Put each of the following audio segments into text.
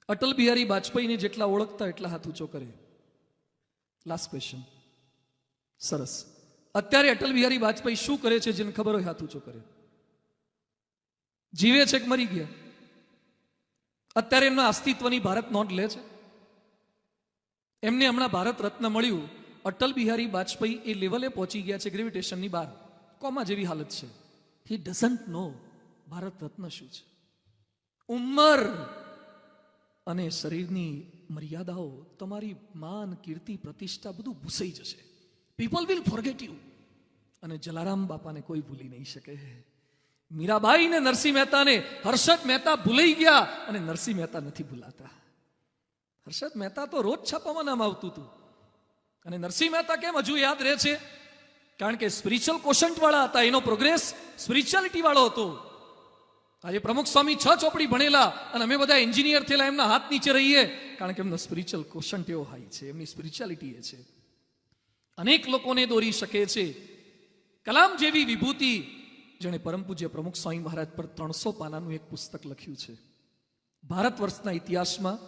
અટલ બિહારી વાજપેયીને જેટલા ઓળખતા એટલા હાથ ઊંચો કરે. Last question. સરસ. અત્યારે અટલ બિહારી વાજપેયી શું કરે છે જેને ખબર હોય હાથ ઊંચો કરે? જીવે છે કે મરી ગયા? અત્યારે એમના અસ્તિત્વની ભારત નોંધ લે છે? એમને હમણાં ભારત રત્ન મળ્યું. અટલ બિહારી વાજપેયી એ લેવલે પહોંચી ગયા છે ગ્રેવિટેશનની બહાર, કોમા જેવી હાલત છે. હી ડઝન્ટ નો ભારત રત્ન શું છે. ઉંમર અને શરીરની મર્યાદાઓ, તમારી માન, કીર્તિ, પ્રતિષ્ઠા બધું ભૂસાઈ જશે. People will forget you. અને જલારામ બાપાને કોઈ ભૂલી નહીં શકે. મીરાબાઈ ને નરસિંહ મહેતાને હર્ષદ મહેતા ભૂલાઈ ગયા અને નરસિંહ મહેતા નથી ભૂલાતા. હર્ષદ મહેતા તો રોજ છાપામાં નામ આવતું હતું અને નરસિંહ મહેતા કેમ હજુ યાદ રહે છે? કારણ કે સ્પિરિચ્યુઅલ કોશન્ટ વાળા હતા. એનો પ્રોગ્રેસ સ્પિરિચ્યુઆલિટી વાળો હતો. આજે પ્રમુખ સ્વામી 6 ચોપડી ભણેલા અને અમે બધા એન્જિનિયર થયેલા, એમના હાથ નીચે રહીએ કારણ કે એમનો સ્પિરિચ્યુઅલ કોશન્ટ એવો હાઈ છે, એમની સ્પિરિચ્યુઆલિટી એ છે. અનેક લોકોને દોરી શકે છે. કલામ જેવી વિભૂતિ, જેણે પરમ પૂજ્ય પ્રમુખ સ્વામી મહારાજ પર 300 પાનાનું એક પુસ્તક લખ્યું છે. ભારત વર્ષના ઇતિહાસમાં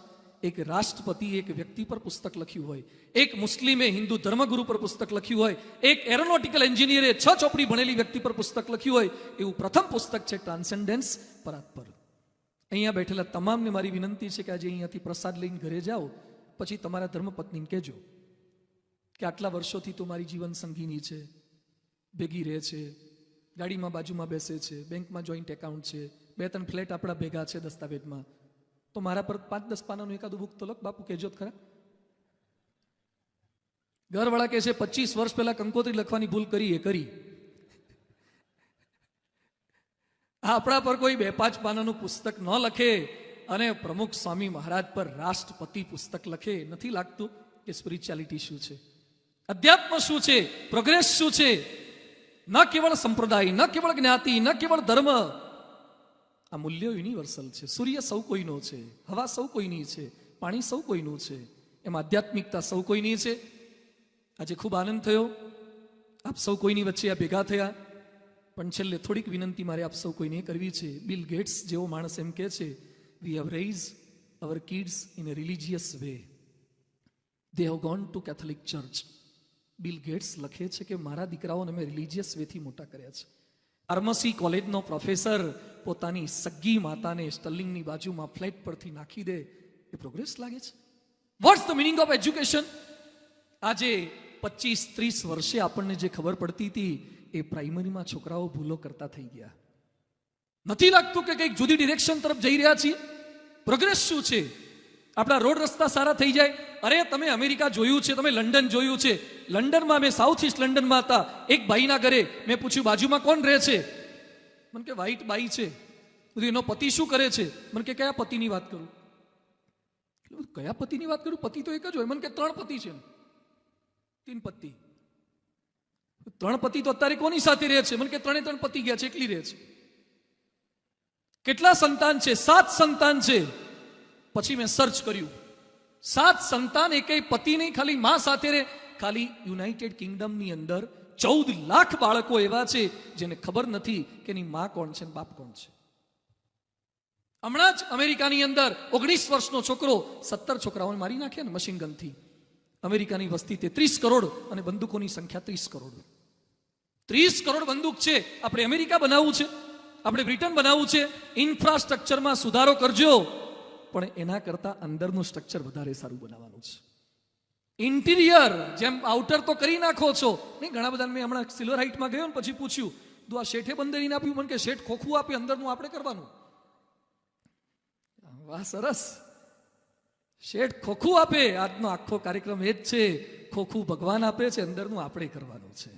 એક રાષ્ટ્રપતિ એક વ્યક્તિ પર પુસ્તક લખ્યું હોય, એક મુસ્લિમે હિન્દુ ધર્મગુરુ પર પુસ્તક લખ્યું હોય, એક એરોનોટિકલ એન્જિનિયરે 6 ચોપડી ભણેલી વ્યક્તિ પર પુસ્તક લખ્યું હોય, એવું પ્રથમ પુસ્તક છે ટ્રાન્સેન્ડન્સ, પરાત્પર. અહીંયા બેઠેલા તમામને મારી વિનંતી છે કે આજે અહીંયાથી પ્રસાદ લઈને ઘરે જાઓ, પછી તમારા ધર્મપત્નીને કહેજો કે આટલા વર્ષોથી તું મારી જીવન સંગીની છે, ભેગી રહે છે, ગાડીમાં બાજુમાં બેસે છે, બેંકમાં જોઈન્ટ એકાઉન્ટ છે, 2-3 ફ્લેટ આપણા ભેગા છે દસ્તાવેજમાં, તો મારા પર 5-10 પાનાનું એકાદું બુક તો લખ બાપુ, કહેજો ખરા. ઘરવાળા કહે છે 25 વર્ષ પહેલા કંકોત્રી લખવાની ભૂલ કરી એ કરી. આપણા પર કોઈ 2-5 પાનાનું પુસ્તક ન લખે અને પ્રમુખ સ્વામી મહારાજ પર રાષ્ટ્રપતિ પુસ્તક લખે. નથી લાગતું કે સ્પિરિચ્યુઆલિટી શું છે, અધ્યાત્મ શું છે, પ્રોગ્રેસ શું છે? ન કેવળ સંપ્રદાય, ન કેવળ જ્ઞાતિ, ન કેવળ ધર્મ, આ મૂલ્યો યુનિવર્સલ છે. સૂર્ય સૌ કોઈનો છે, હવા સૌ કોઈની છે, પાણી સૌ કોઈનું છે, એમાં આધ્યાત્મિકતા સૌ કોઈની છે. આજે ખૂબ આનંદ થયો આપ સૌ કોઈની વચ્ચે આ ભેગા થયા. પણ છેલ્લે થોડીક વિનંતી મારે આપ સૌ કોઈને કરવી છે. બિલ ગેટ્સ જેવો માણસ એમ કહે છે, we have raise our kids in a religious way, they have gone to Catholic church. Bill Gates લખે છે કે મારા દીકરાઓને મેં રિલિજિયસ વેથી મોટા કર્યા છે. ફાર્મસી કોલેજનો પ્રોફેસર પોતાની સગી માતાને સ્ટર્લિંગની બાજુમાં ફ્લેટ પરથી નાખી દે, એ પ્રોગ્રેસ લાગે છે? What's the meaning of education? આજે 25-30 વર્ષે આપણને જે ખબર પડતી હતી એ પ્રાઇમરીમાં છોકરાઓ ભૂલો કરતા થઈ ગયા. નથી લાગતું કે કંઈક જુદી ડિરેક્શન તરફ જઈ રહ્યા છીએ? પ્રોગ્રેસ શું છે? આપણા રોડ રસ્તા સારા થઈ જાય. અરે તમે અમેરિકા જોયું છે, તમે લંડન જોયું છે. લંડનમાં મેં સાઉથ ઈસ્ટ લંડનમાં હતા, એક ભાઈના ઘરે મેં પૂછ્યું બાજુમાં કોણ રહે છે? મને કે વ્હાઈટ બાઈ છે. એનો પતિ શું કરે છે? મને કે કયા પતિની વાત કરું? કયા પતિની વાત કરું? પતિ તો એક જ હોય. મને કે 3 પતિ છે. 3 પતિ. 3 પતિ તો અત્યારે કોની સાથે રહે છે? મને કે 3 પતિ ગયા છે, એકલી રહે છે. કેટલા સંતાન છે? 7 સંતાન છે. પછી મેં સર્ચ કર્યું, 7 સંતાન, એકેય પતિ નહીં, ખાલી માં સાથે રહે. ખાલી યુનાઇટેડ કિંગડમની અંદર 14 લાખ બાળકો એવા છે જેને ખબર નથી કે એની માં કોણ છે, બાપ કોણ છે. હમણાં જ અમેરિકાની અંદર 19 વર્ષનો છોકરો 17 છોકરાઓને મારી નાખ્યા ને મશીન ગનથી. અમેરિકાની વસ્તી 33 કરોડ અને બંદૂકોની સંખ્યા 30 કરોડ. 30 કરોડ બંદૂક છે. આપણે અમેરિકા બનાવવું છે, આપણે બ્રિટન બનાવવું છે. ઇન્ફ્રાસ્ટ્રક્ચરમાં સુધારો કરજો, પણ એના કરતા અંદરનું સ્ટ્રક્ચર વધારે સારું બનાવવાનું છે. ઇન્ટિરિયર જેમ આઉટર તો કરી નાખો છો નહીં. ઘણા બધા મેં હમણાં સિલ્વર હાઇટમાં ગયો ને પછી પૂછ્યું, આ શેઠે બંદરીને આપ્યું? મને કે શેઠ ખોખું આપે, અંદરનું આપણે કરવાનું. વાહ, સરસ. શેઠ ખોખું આપે. આજનો આખો કાર્યક્રમ એ જ છે. ખોખું ભગવાન આપે છે, અંદરનું આપણે કરવાનું છે.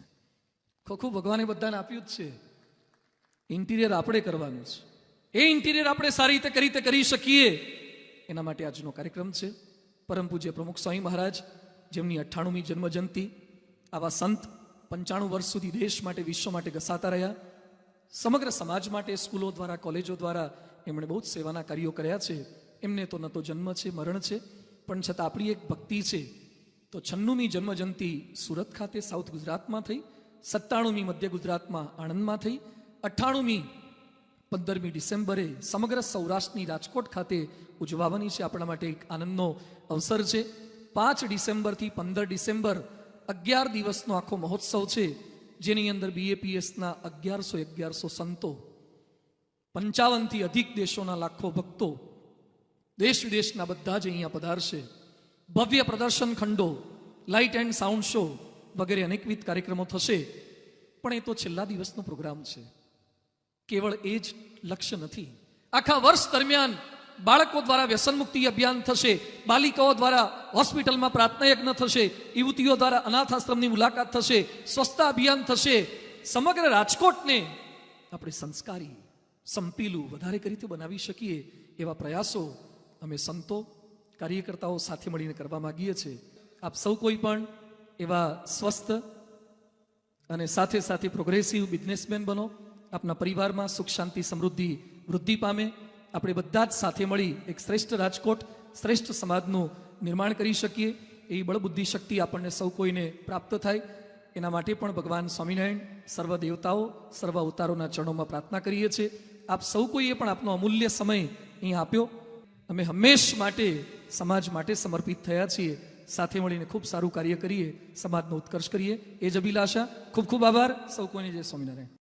ખોખું ભગવાને બધાને આપ્યું જ છે, ઇન્ટિરિયર આપણે કરવાનું છે. એ ઇન્ટિરિયર આપણે સારી રીતે કરી શકીએ એના માટે આજનો કાર્યક્રમ છે. પરમ પૂજ્ય પ્રમુખ સ્વામી મહારાજ, જેમની 98મી જન્મજયંતિ, આવા સંત 95 વર્ષ સુધી દેશ માટે, વિશ્વ માટે ઘસાતા રહ્યા. સમગ્ર સમાજ માટે સ્કૂલો દ્વારા, કોલેજો દ્વારા એમણે બહુ જ સેવાના કાર્યો કર્યા છે. એમને તો ન તો જન્મ છે, મરણ છે, પણ છતાં આપણી એક ભક્તિ છે. તો 96મી જન્મજયંતિ સુરત ખાતે સાઉથ ગુજરાતમાં થઈ, 97મી મધ્ય ગુજરાતમાં આણંદમાં થઈ, 98મી 15મી ડિસેમ્બરે સમગ્ર સૌરાષ્ટ્રની રાજકોટ ખાતે ઉજવવાની છે. આપણા માટે એક આનંદનો અવસર છે. 5 ડિસેમ્બરથી 15 ડિસેમ્બર 11 દિવસનો આખો મહોત્સવ છે, જેની અંદર BAPSના 1100 સંતો, 55થી અધિક દેશોના લાખો ભક્તો, દેશ વિદેશના બધા જ અહીંયા પધારશે. ભવ્ય પ્રદર્શન ખંડો, લાઇટ એન્ડ સાઉન્ડ શો વગેરે અનેકવિધ કાર્યક્રમો થશે. પણ એ તો છેલ્લા દિવસનો પ્રોગ્રામ છે. કેવળ એ જ લક્ષ્ય નથી. આખા વર્ષ દરમિયાન બાળકો દ્વારા વ્યસન મુક્તિ અભિયાન થશે, બાલિકાઓ દ્વારા હોસ્પિટલમાં પ્રાર્થના યજ્ઞ થશે, યુવતીઓ દ્વારા અનાથ આશ્રમની મુલાકાત થશે, સ્વચ્છતા અભિયાન થશે. સમગ્ર રાજકોટને આપણે સંસ્કારી, સંપીલું વધારે કરી રીતે બનાવી શકીએ એવા પ્રયાસો અમે સંતો, કાર્યકર્તાઓ સાથે મળીને કરવા માંગીએ છીએ. આપ સૌ કોઈ પણ એવા સ્વસ્થ અને સાથે સાથે પ્રોગ્રેસિવ બિઝનેસમેન બનો. આપના પરિવારમાં સુખ, શાંતિ, સમૃદ્ધિ, વૃદ્ધિ પામે. આપણે બધા જ સાથે મળી એક શ્રેષ્ઠ રાજકોટ, શ્રેષ્ઠ સમાજનું નિર્માણ કરી શકીએ. એવી બળબુદ્ધિ શક્તિ આપણને સૌ કોઈને પ્રાપ્ત થાય. એના માટે પણ ભગવાન સ્વામિનારાયણ, સર્વ દેવતાઓ, સર્વ અવતારોના ચરણોમાં પ્રાર્થના કરીએ છીએ. આપ સૌ કોઈએ પણ આપનો અમૂલ્ય સમય અહીં આપ્યો. અમે હંમેશ માટે સમાજ માટે સમર્પિત થયા છીએ. સાથે મળીને ખૂબ સારું કાર્ય કરીએ, સમાજનો ઉત્કર્ષ કરીએ, એ જ અભિલાષા. ખૂબ ખૂબ આભાર સૌ કોઈને. જય સ્વામિનારાયણ.